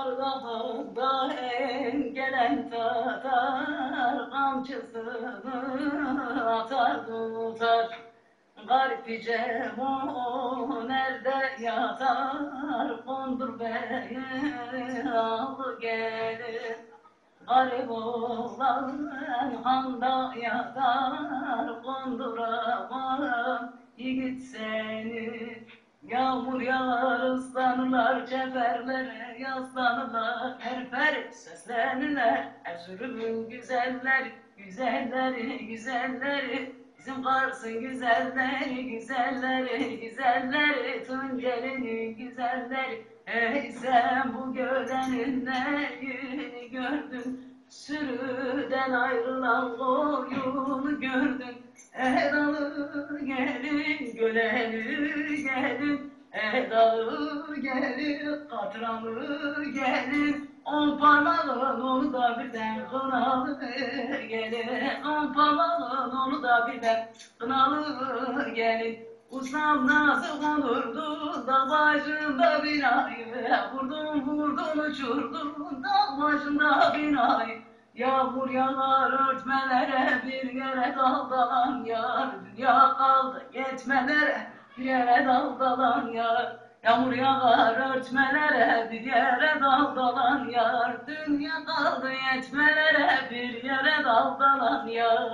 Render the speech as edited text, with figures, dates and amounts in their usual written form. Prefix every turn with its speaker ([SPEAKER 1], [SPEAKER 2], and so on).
[SPEAKER 1] Dağda gelen tatar kamçısını atar tutar. Garip o nerede yatar, kondur beni al gelir. Garip oğlan handa yatar, konduramam yiğit seni. Yağmur yağar ıslanırlar, çeperlere yaslanırlar, herper seslenirler. Erzurum'un güzelleri, güzelleri, güzelleri, bizim Kars'ın güzelleri, güzelleri, güzelleri, Tunceli'nin güzelleri. Ey sen bu gölenin neyini gördün, sürüden ayrılan koyunu gördün. Edalı gelin, göleli gelin, edalı gelin, katıralı gelin. On parmağın onu da birden kınalı gelin, on parmağın onu da birden kınalı gelin. Ustam nasıl konurdu dağ başında binayı, vurdum uçurdum dağ başında binayı. Yağmur yağar örtmelere, bir yere daldalan yar. Dünya kaldı yetmelere, bir yere daldalan yar. Yağmur yağar örtmelere, bir yere daldalan yar. Dünya kaldı yetmelere, bir yere daldalan yar.